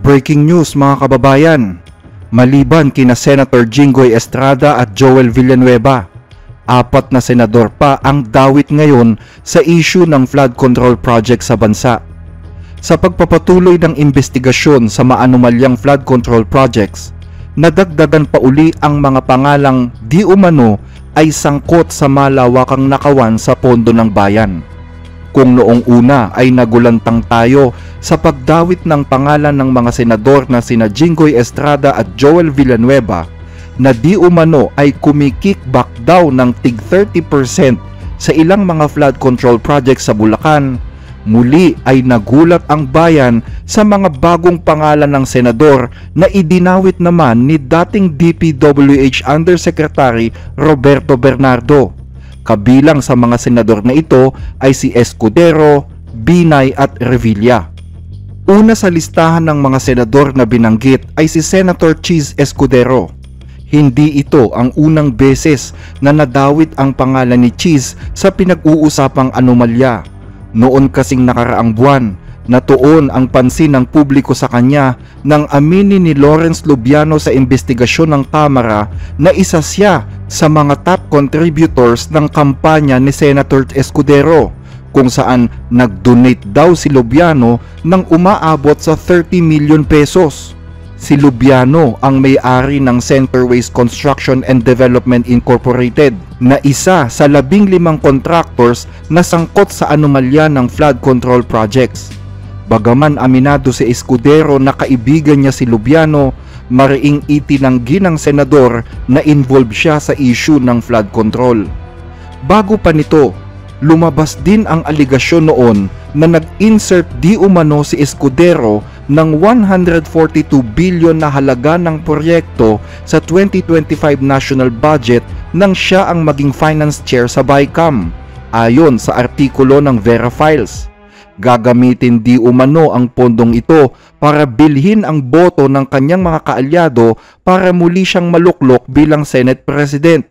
Breaking news mga kababayan, maliban kina Senator Jinggoy Estrada at Joel Villanueva, 4 na senador pa ang dawit ngayon sa issue ng flood control project sa bansa. Sa pagpapatuloy ng investigasyon sa maanumalyang flood control projects, nadagdagan pa uli ang mga pangalang di umano ay sangkot sa malawakang nakawan sa pondo ng bayan. Kung noong una ay nagulantang tayo sa pagdawit ng pangalan ng mga senador na sina Jinggoy Estrada at Joel Villanueva na di umano ay kumikickback daw ng tig 30% sa ilang mga flood control projects sa Bulacan, muli ay nagulat ang bayan sa mga bagong pangalan ng senador na idinawit naman ni dating DPWH Undersecretary Roberto Bernardo. Kabilang sa mga senador na ito ay si Escudero, Binay at Revilla. Una sa listahan ng mga senador na binanggit ay si Senator Cheese Escudero. Hindi ito ang unang beses na nadawit ang pangalan ni Cheese sa pinag-uusapang anomalya. Noon kasing nakaraang buwan, natuon ang pansin ng publiko sa kanya nang aminin ni Lawrence Lubiano sa investigasyon ng Kamara na isa siya sa mga top contributors ng kampanya ni Senator Escudero, kung saan nag-donate daw si Lubiano ng umaabot sa 30 million pesos. Si Lubiano ang may-ari ng Centerways Construction and Development Incorporated na isa sa 15 contractors na sangkot sa anomalya ng flood control projects. Bagaman aminado si Escudero na kaibigan niya si Lubiano, mariing itinanggi ng senador na involved siya sa issue ng flood control. Bago pa nito, lumabas din ang aligasyon noon na nag-insert di umano si Escudero ng 142 billion na halaga ng proyekto sa 2025 national budget nang siya ang maging finance chair sa BICAM, ayon sa artikulo ng Vera Files. Gagamitin di umano ang pondong ito para bilhin ang boto ng kanyang mga kaalyado para muli siyang maluklok bilang Senate President.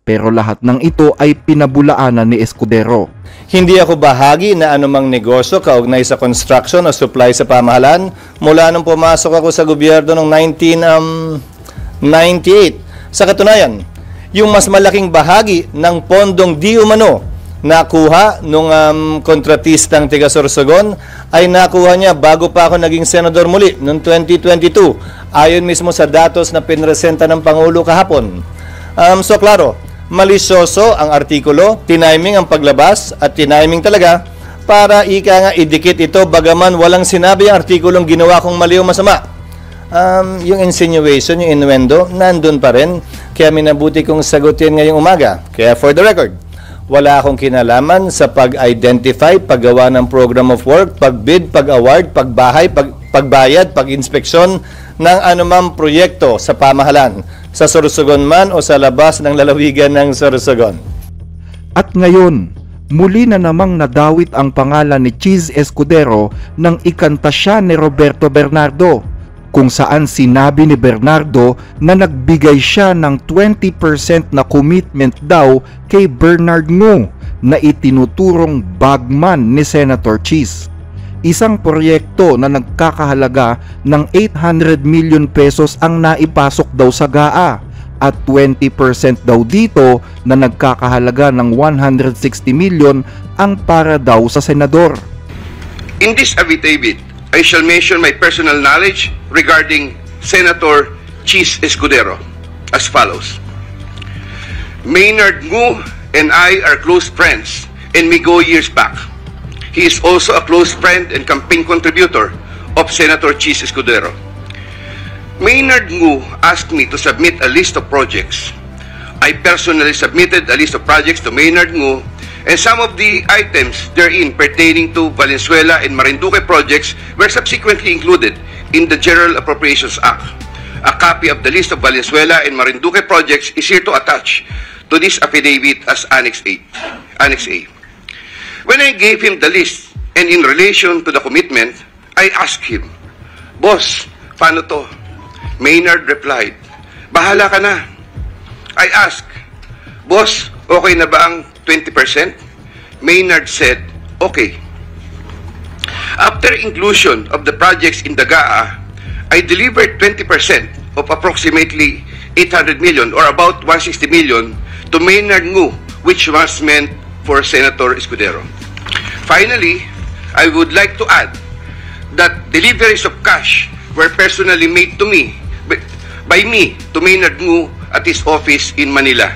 Pero lahat ng ito ay pinabulaanan ni Escudero. Hindi ako bahagi na anumang negosyo kaugnay sa construction o supply sa pamahalaan mula nung pumasok ako sa gobyerno noong 1998. Sa katunayan, yung mas malaking bahagi ng pondong di umano nakuha nung kontratistang tiga Sorsogon ay nakuha niya bago pa ako naging senador muli noong 2022, ayon mismo sa datos na pinresenta ng Pangulo kahapon. So klaro, malisyoso ang artikulo, tiniming ang paglabas at tiniming talaga para ika nga idikit ito bagaman walang sinabi ang artikulong ginawa kong mali o masama. Yung insinuation, yung innuendo, nandun pa rin, kaya minabuti kong sagutin ngayong umaga. Kaya for the record, wala akong kinalaman sa pag-identify, paggawa ng program of work, pag-bid, pag-award, pagbahay, pagbayad, pag-inspeksyon ng anumang proyekto sa pamahalan, sa Sorsogon man o sa labas ng lalawigan ng Sorsogon. At ngayon, muli na namang nadawit ang pangalan ni Cheese Escudero nang ikanta siya ni Roberto Bernardo, kung saan sinabi ni Bernardo na nagbigay siya ng 20% na commitment daw kay Bernard Ngu na itinuturong bagman ni Senator Cheese. Isang proyekto na nagkakahalaga ng 800 million pesos ang naipasok daw sa GAA at 20% daw dito na nagkakahalaga ng 160 million ang para daw sa senador. In this affidavit, I shall mention my personal knowledge regarding Senator Cheese Escudero as follows. Maynard Ngu and I are close friends and we go years back. He is also a close friend and campaign contributor of Senator Cheese Escudero. Maynard Ngu asked me to submit a list of projects. I personally submitted a list of projects to Maynard Ngu, and some of the items therein pertaining to Valenzuela and Marinduque projects were subsequently included in the General Appropriations Act. A copy of the list of Valenzuela and Marinduque projects is here to attach to this affidavit as Annex A. When I gave him the list and in relation to the commitment, I asked him, "Boss, paano to?" Maynard replied, "Bahala ka na." I asked, "Boss, okay na ba ang 20%? Maynard said, "Okay." After inclusion of the projects in the GAA, I delivered 20% of approximately 800 million or about 160 million to Maynard Ngu, which was meant for Senator Escudero. Finally, I would like to add that deliveries of cash were personally made to me by me to Maynard Ngu at his office in Manila.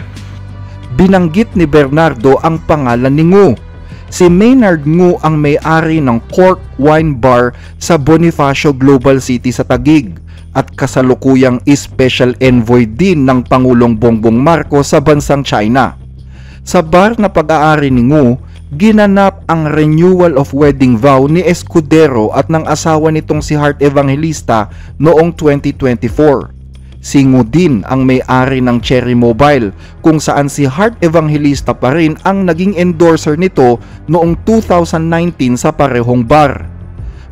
Binanggit ni Bernardo ang pangalan ni Ngu. Si Maynard Ngu ang may-ari ng Cork Wine Bar sa Bonifacio Global City sa Taguig at kasalukuyang special envoy din ng Pangulong Bongbong Marcos sa bansang China. Sa bar na pag-aari ni Ngu, ginanap ang renewal of wedding vow ni Escudero at ng asawa nitong si Heart Evangelista noong 2024. Si Ngu din ang may-ari ng Cherry Mobile kung saan si Heart Evangelista pa rin ang naging endorser nito noong 2019 sa parehong bar.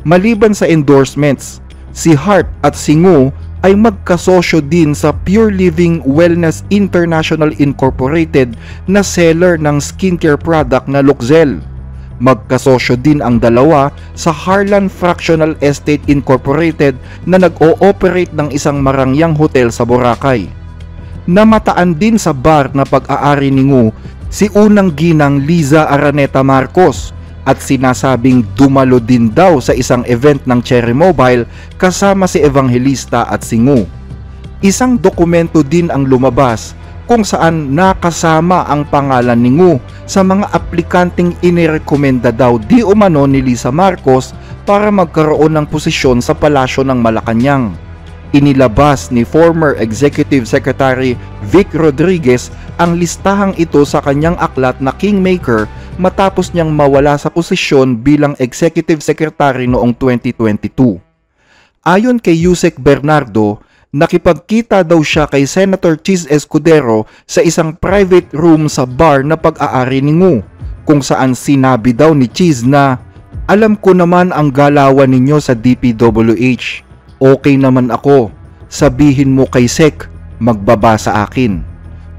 Maliban sa endorsements, si Heart at si Ngu ay magkasosyo din sa Pure Living Wellness International Incorporated na seller ng skincare product na Luxel. Magkasosyo din ang dalawa sa Harlan Fractional Estate Incorporated na nag-o-operate ng isang marangyang hotel sa Boracay. Namataan din sa bar na pag-aari ni Ngu si unang ginang Liza Araneta Marcos at sinasabing dumalo din daw sa isang event ng Cherry Mobile kasama si Evangelista at si Ngu. Isang dokumento din ang lumabas kung saan nakasama ang pangalan ni Ngu sa mga aplikanteng inirekomenda daw di umano ni Liza Marcos para magkaroon ng posisyon sa Palasyo ng Malacanang. Inilabas ni former Executive Secretary Vic Rodriguez ang listahang ito sa kanyang aklat na Kingmaker matapos niyang mawala sa posisyon bilang Executive Secretary noong 2022. Ayon kay Yusek Bernardo, nakipagkita daw siya kay Senator Chis Escudero sa isang private room sa bar na pag-aari ni Ngu, kung saan sinabi daw ni Chis na, "Alam ko naman ang galawan ninyo sa DPWH. Okay naman ako. Sabihin mo kay Sec, magbaba sa akin."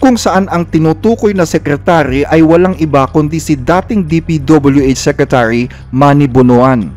Kung saan ang tinutukoy na sekretary ay walang iba kundi si dating DPWH Secretary Manny Bonoan.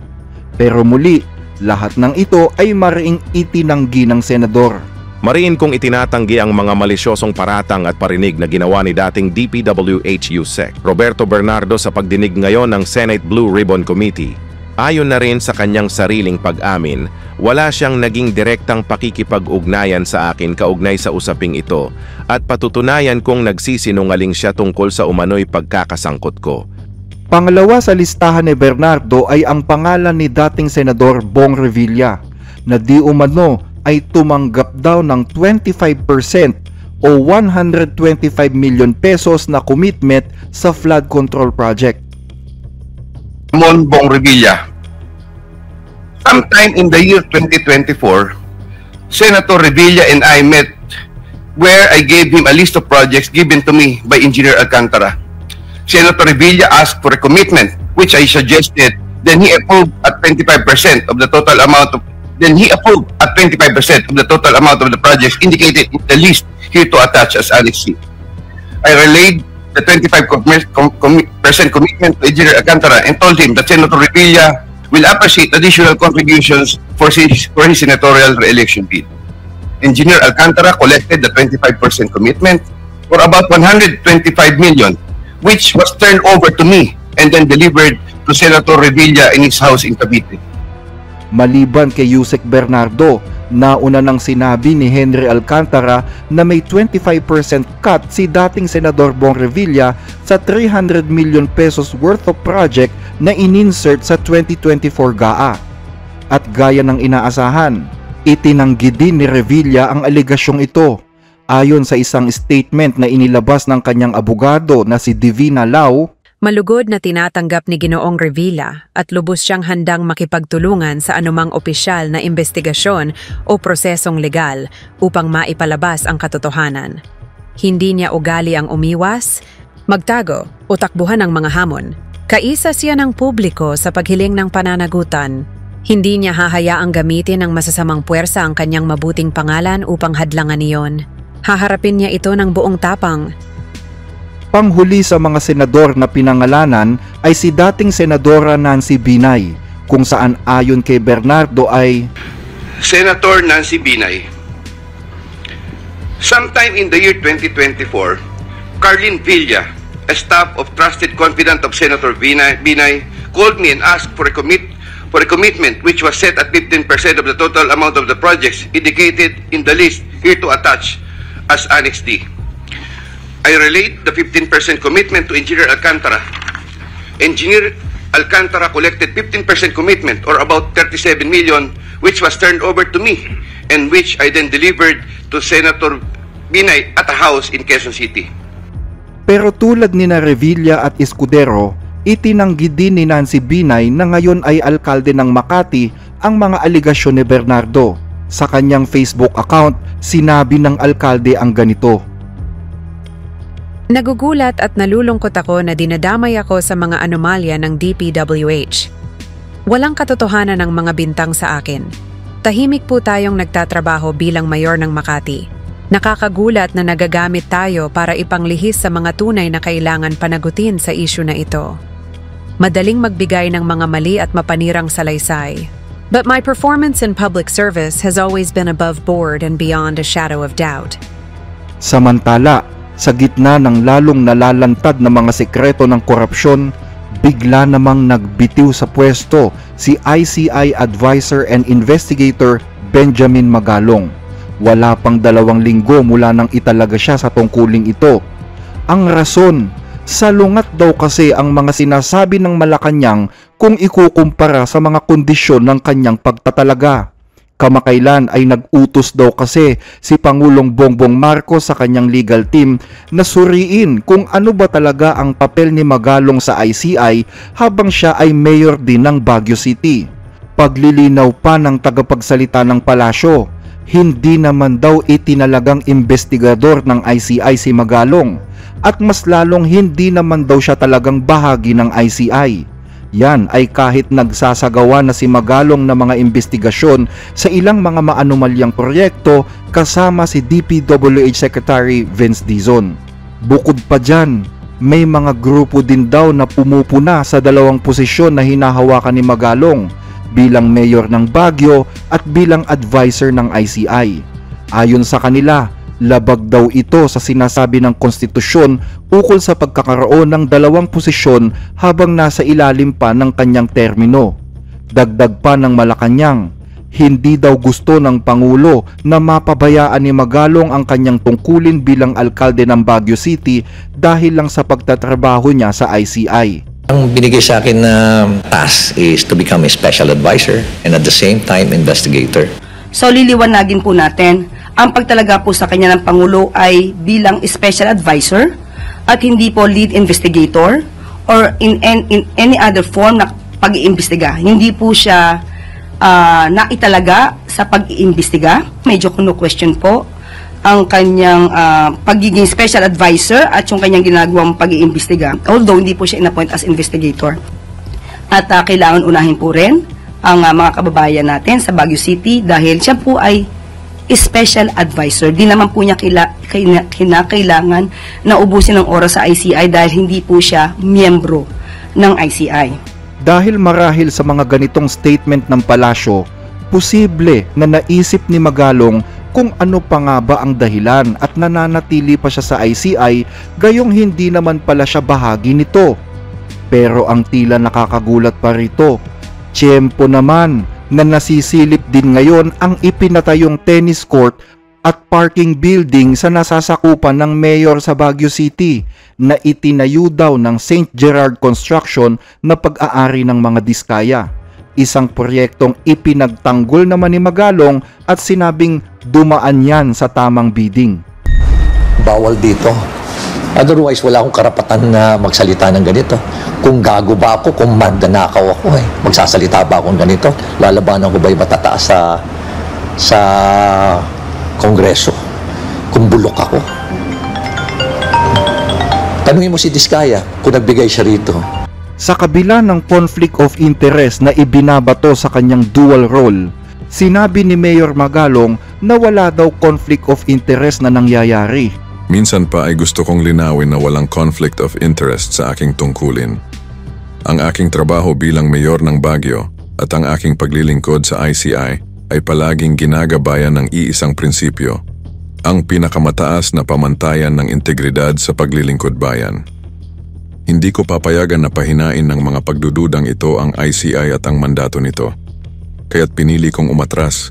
Pero muli, lahat ng ito ay mariing itinanggi ng senador. Mariin kong itinatanggi ang mga malisyosong paratang at parinig na ginawa ni dating DPWH Yusek Roberto Bernardo sa pagdinig ngayon ng Senate Blue Ribbon Committee. Ayon na rin sa kanyang sariling pag-amin, wala siyang naging direktang pakikipag-ugnayan sa akin kaugnay sa usaping ito at patutunayan kong nagsisinungaling siya tungkol sa umano'y pagkakasangkot ko. Pangalawa sa listahan ni Bernardo ay ang pangalan ni dating Senador Bong Revilla na di umano ay tumanggap daw ng 25% o 125 million pesos na commitment sa flood control project. Ramon Bong Revilla. Sometime in the year 2024, Senator Revilla and I met where I gave him a list of projects given to me by Engineer Alcantara. Senator Revilla asked for a commitment, which I suggested. Then he approved at 25% of the total amount of. Then he approved at 25% of the total amount of the projects indicated in the list here to attach as Annex C. I relayed the 25% commitment to Engineer Alcantara and told him that Senator Revilla will appreciate additional contributions for his senatorial re-election bid. Engineer Alcantara collected the 25% commitment for about 125 million, which was turned over to me and then delivered to Senator Revilla in his house in Cavite. Maliban kay Yusek Bernardo, nauna nang sinabi ni Henry Alcantara na may 25% cut si dating Senador Bong Revilla sa 300 million pesos worth of project na ininsert sa 2024 GAA. At gaya ng inaasahan, itinanggi din ni Revilla ang alegasyong ito. Ayon sa isang statement na inilabas ng kanyang abogado na si Divina Lau, malugod na tinatanggap ni Ginoong Revilla at lubos siyang handang makipagtulungan sa anumang opisyal na investigasyon o prosesong legal upang maipalabas ang katotohanan. Hindi niya ugali ang umiwas, magtago o takbuhan ng mga hamon. Kaisa siya ng publiko sa paghiling ng pananagutan. Hindi niya hahayaang gamitin ng masasamang puwersa ang kanyang mabuting pangalan upang hadlangan iyon. Haharapin niya ito ng buong tapang. Panghuli sa mga senador na pinangalanan ay si dating Senadora Nancy Binay, kung saan ayon kay Bernardo ay Senator Nancy Binay. Sometime in the year 2024, Carlin Villa, a staff of trusted confidant of Senator Binay, called me and asked for a commitment which was set at 15% of the total amount of the projects indicated in the list here to attach as Annex D. I relate the 15% commitment to Engineer Alcantara. Engineer Alcantara collected 15% commitment or about 37 million which was turned over to me and which I then delivered to Senator Binay at a house in Quezon City. Pero tulad ni Revilla at Escudero, itinanggi din ni Nancy Binay na ngayon ay alkalde ng Makati ang mga aligasyon ni Bernardo. Sa kanyang Facebook account, sinabi ng alkalde ang ganito. Nagugulat at nalulungkot ako na dinadamay ako sa mga anomalya ng DPWH. Walang katotohanan ng mga bintang sa akin. Tahimik po tayong nagtatrabaho bilang mayor ng Makati. Nakakagulat na nagagamit tayo para ipanglihis sa mga tunay na kailangan panagutin sa isyu na ito. Madaling magbigay ng mga mali at mapanirang salaysay. But my performance in public service has always been above board and beyond a shadow of doubt. Samantala, sa gitna ng lalong nalalantad na mga sekreto ng korupsyon, bigla namang nagbitiw sa pwesto si ICI Advisor and Investigator Benjamin Magalong. Wala pang 2 linggo mula nang italaga siya sa tungkuling ito. Ang rason, salungat daw kasi ang mga sinasabi ng Malacanang kung ikukumpara sa mga kondisyon ng kanyang pagtatalaga. Kamakailan ay nag-utos daw kasi si Pangulong Bongbong Marcos sa kanyang legal team na suriin kung ano ba talaga ang papel ni Magalong sa ICI habang siya ay mayor din ng Baguio City. Paglilinaw pa ng tagapagsalita ng palasyo, hindi naman daw itinalagang investigador ng ICI si Magalong at mas lalong hindi naman daw siya talagang bahagi ng ICI. Yan ay kahit nagsasagawa na si Magalong na mga investigasyon sa ilang mga maanomalyang proyekto kasama si DPWH Secretary Vince Dizon. Bukod pa dyan, may mga grupo din daw na pumupuna sa 2 posisyon na hinahawakan ni Magalong bilang mayor ng Baguio at bilang advisor ng ICI. Ayon sa kanila, labag daw ito sa sinasabi ng konstitusyon ukol sa pagkakaroon ng 2 posisyon habang nasa ilalim pa ng kanyang termino. Dagdag pa ng Malacanang, hindi daw gusto ng Pangulo na mapabayaan ni Magalong ang kanyang tungkulin bilang alkalde ng Baguio City dahil lang sa pagtatrabaho niya sa ICI. Ang binigay sa akin na task is to become a special advisor and at the same time investigator. So liliwanagin po natin, ang pagtalaga po sa kanya ng Pangulo ay bilang special advisor at hindi po lead investigator or in any other form na pag-iimbestiga. Hindi po siya naitalaga sa pag-iimbestiga. Medyo kuno-question po ang kanyang pagiging special advisor at yung kanyang ginagawang pag-iimbestiga. Although hindi po siya in-appoint as investigator. At kailangan unahin po rin ang mga kababayan natin sa Baguio City dahil siya po ay special advisor. Di naman po niya kinakailangan na ubusin ng oras sa ICI dahil hindi po siya miyembro ng ICI. Dahil marahil sa mga ganitong statement ng palasyo, posible na naisip ni Magalong kung ano pa nga ba ang dahilan at nananatili pa siya sa ICI gayong hindi naman pala siya bahagi nito. Pero ang tila nakakagulat pa rito, tiyempo naman na nasisilip din ngayon ang ipinatayong tennis court at parking building sa nasasakupan ng mayor sa Baguio City na itinayo daw ng St. Gerard Construction na pag-aari ng mga Diskaya. Isang proyektong ipinagtanggol naman ni Magalong at sinabing dumaan yan sa tamang bidding. Bawal dito. Otherwise, wala akong karapatan na magsalita ng ganito. Kung gago ba ako, kung mandanakaw ako, magsasalita ba akong ganito? Lalabanan ko ba yung matataas sa Kongreso? Kung bulok ako? Tanungin mo si Diskaya kung nagbigay siya rito. Sa kabila ng conflict of interest na ibinabato sa kanyang dual role, sinabi ni Mayor Magalong na wala daw conflict of interest na nangyayari. Minsan pa ay gusto kong linawin na walang conflict of interest sa aking tungkulin. Ang aking trabaho bilang mayor ng Baguio at ang aking paglilingkod sa ICI ay palaging ginagabayan ng iisang prinsipyo, ang pinakamataas na pamantayan ng integridad sa paglilingkod bayan. Hindi ko papayagan na pahinain ng mga pagdududang ito ang ICI at ang mandato nito. Kaya't pinili kong umatras,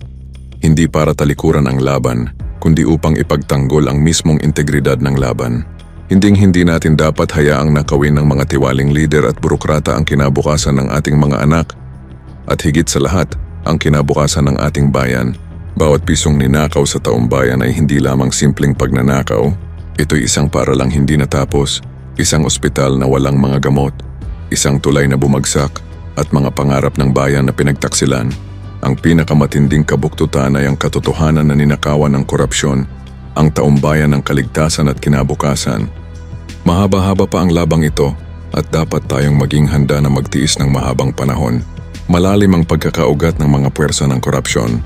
hindi para talikuran ang laban, kundi upang ipagtanggol ang mismong integridad ng laban. Hindi natin dapat hayaang nakawin ng mga tiwaling lider at burokrata ang kinabukasan ng ating mga anak, at higit sa lahat, ang kinabukasan ng ating bayan. Bawat pisong ninakaw sa taumbayan ay hindi lamang simpleng pagnanakaw, ito'y isang paaralang hindi natapos, isang ospital na walang mga gamot, isang tulay na bumagsak, at mga pangarap ng bayan na pinagtaksilan. Ang pinakamatinding kabuktutan ay ang katotohanan na ninakawan ng korupsyon, ang taumbayan ng kaligtasan at kinabukasan. Mahaba-haba pa ang labang ito at dapat tayong maging handa na magtiis ng mahabang panahon. Malalim ang pagkakaugat ng mga puwersa ng korupsyon,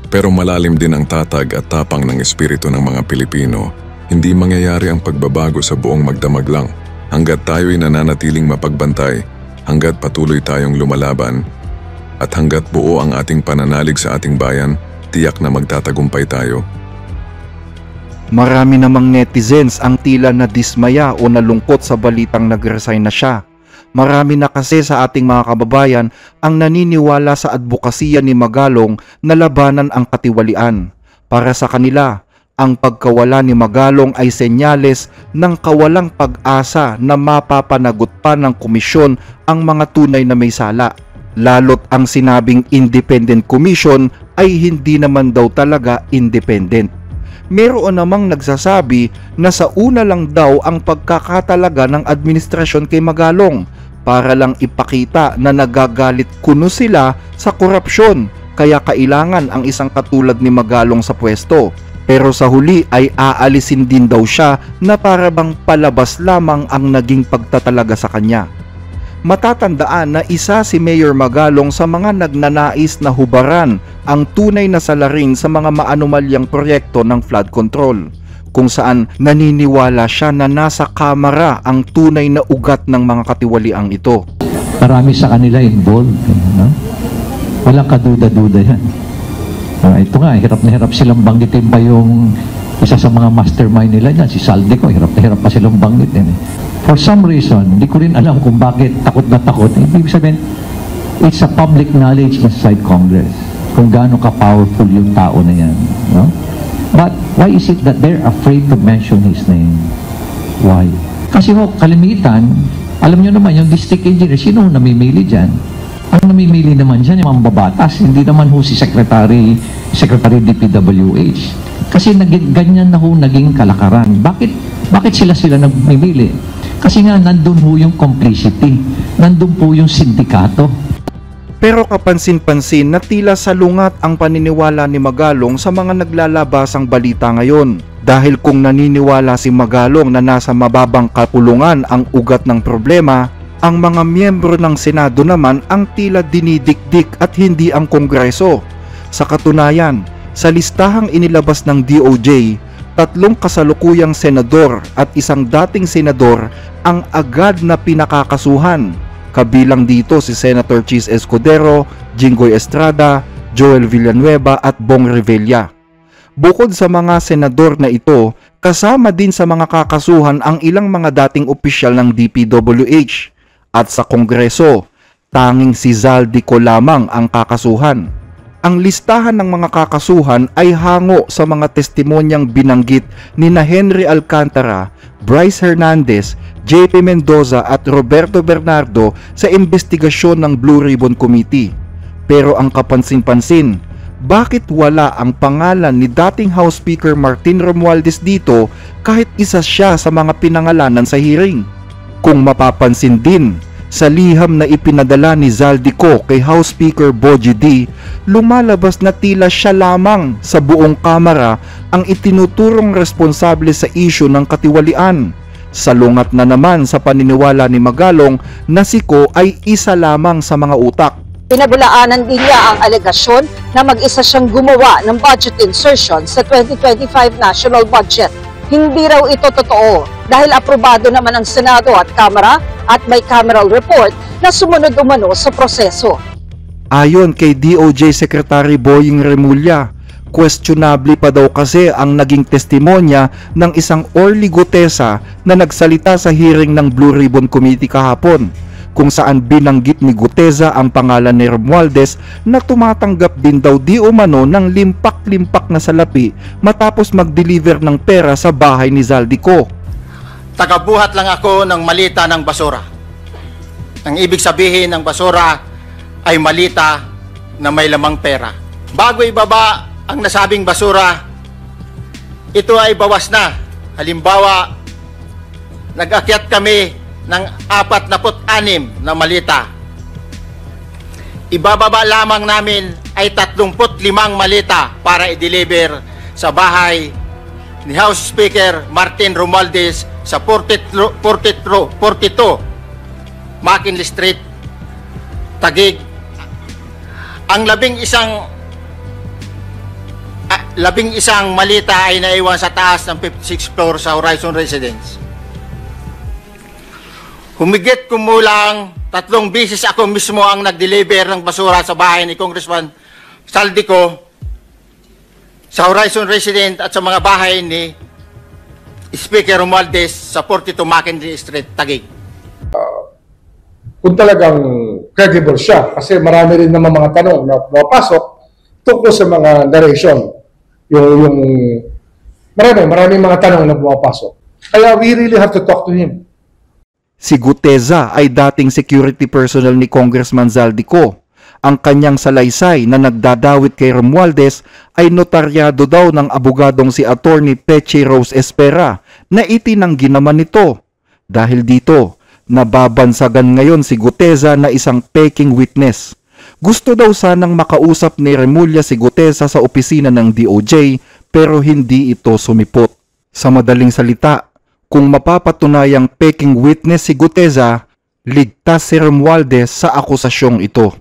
pero malalim din ang tatag at tapang ng espiritu ng mga Pilipino. Hindi mangyayari ang pagbabago sa buong magdamag lang hanggat tayo'y nananatiling mapagbantay, hanggat patuloy tayong lumalaban, at hanggat buo ang ating pananalig sa ating bayan, tiyak na magtatagumpay tayo. Marami namang netizens ang tila na dismaya o nalungkot sa balitang nag-resign na siya. Marami na kasi sa ating mga kababayan ang naniniwala sa advokasya ni Magalong na labanan ang katiwalian. Para sa kanila, ang pagkawala ni Magalong ay senyales ng kawalang pag-asa na mapapanagot pa ng komisyon ang mga tunay na may sala. Lalo't ang sinabing independent commission ay hindi naman daw talaga independent. Meron namang nagsasabi na sa una lang daw ang pagkakatalaga ng administrasyon kay Magalong para lang ipakita na nagagalit kuno sila sa korupsyon, kaya kailangan ang isang katulad ni Magalong sa pwesto. Pero sa huli ay aalisin din daw siya na para bang palabas lamang ang naging pagtatalaga sa kanya. Matatandaan na isa si Mayor Magalong sa mga nagnanais na hubaran ang tunay na salarin sa mga maanumalyang proyekto ng flood control, kung saan naniniwala siya na nasa kamara ang tunay na ugat ng mga katiwaliang ito. Marami sa kanila involved. No? Walang kaduda-duda yan. Ito nga, hirap na hirap silang banggitin pa yung isa sa mga mastermind nila dyan, si Saldico, hirap na hirap pa silang banggitin. For some reason, hindi ko rin alam kung bakit takot na takot. Ibig sabihin, it's a public knowledge inside Congress kung gaano ka-powerful yung tao na yan. No? But why is it that they're afraid to mention his name? Why? Kasi ho, kalimitan, alam nyo naman, yung district engineer, sino namimili dyan? Ang namimili naman dyan, yung mambabatas, hindi naman ho si Secretary DPWH. Kasi ganyan na ho naging kalakaran. Bakit sila nagmimili? Kasi nga nandun ho yung complicity, nandun po yung sindikato. Pero kapansin-pansin na tila salungat ang paniniwala ni Magalong sa mga naglalabasang balita ngayon. Dahil kung naniniwala si Magalong na nasa mababang kapulungan ang ugat ng problema, ang mga miyembro ng Senado naman ang tila dinidikdik at hindi ang Kongreso. Sa katunayan, sa listahang inilabas ng DOJ, 3 kasalukuyang senador at isang dating senador ang agad na pinakakasuhan. Kabilang dito si Senator Chis Escudero, Jinggoy Estrada, Joel Villanueva at Bong Revilla. Bukod sa mga senador na ito, kasama din sa mga kakasuhan ang ilang mga dating opisyal ng DPWH. At sa Kongreso, tanging si Zaldico lamang ang kakasuhan. Ang listahan ng mga kakasuhan ay hango sa mga testimonyang binanggit ni Henry Alcantara, Bryce Hernandez, JP Mendoza at Roberto Bernardo sa investigasyon ng Blue Ribbon Committee. Pero ang kapansin-pansin, bakit wala ang pangalan ni dating House Speaker Martin Romualdez dito kahit isa siya sa mga pinangalanan sa hearing? Kung mapapansin din, sa liham na ipinadala ni Zaldico kay House Speaker Bogie D, lumalabas na tila siya lamang sa buong kamara ang itinuturong responsable sa isyu ng katiwalian. Salungat na naman sa paniniwala ni Magalong na si Ko ay isa lamang sa mga utak. Pinabulaanan din niya ang alegasyon na mag-isa siyang gumawa ng budget insertion sa 2025 national budget. Hindi raw ito totoo dahil aprobado naman ng Senado at Kamara at may cameral report na sumunod umano sa proseso. Ayon kay DOJ Secretary Boying Remulla, questionable pa daw kasi ang naging testimonya ng isang Orly Gutesa na nagsalita sa hearing ng Blue Ribbon Committee kahapon, kung saan binanggit ni Gutesa ang pangalan ni Romualdez na tumatanggap din daw di umano ng limpak-limpak na salapi matapos mag-deliver ng pera sa bahay ni Zaldico. Tagabuhat lang ako ng malita ng basura. Ang ibig sabihin ng basura ay malita na may lamang pera. Bago ibaba ang nasabing basura, ito ay bawas na. Halimbawa, nag-akyat kami ng 46 na malita. Ibababa lamang namin ay 35 malita para i-deliver sa bahay ni House Speaker Martin Romualdez sa 42 McKinley Street, Taguig. Ang labing isang malita ay naiwan sa taas ng 56th floor sa Horizon Residence. Humigit kumulang 3 beses ako mismo ang nag-deliver ng basura sa bahay ni Congressman Zaldico, sa Horizon Residence at sa mga bahay ni Speaker Romualdez sa 42 McKinley Street, Taguig. Kung talagang credible siya, kasi marami rin naman mga tanong na pumapasok tungkol sa mga narration. Maraming mga tanong na pumapasok. Kaya we really have to talk to him. Si Gutesa ay dating security personnel ni Congressman Zaldico. Ang kanyang salaysay na nagdadawit kay Romualdez ay notaryado daw ng abogadong si Attorney Peche Rose Espera na itinanggi naman nito. Dahil dito, nababansagan ngayon si Gutesa na isang peking witness. Gusto daw sanang makausap ni Remulla si Gutesa sa opisina ng DOJ pero hindi ito sumipot. Sa madaling salita, kung mapapatunayang peking witness si Gutesa, ligtas si Romualdez sa akusasyong ito.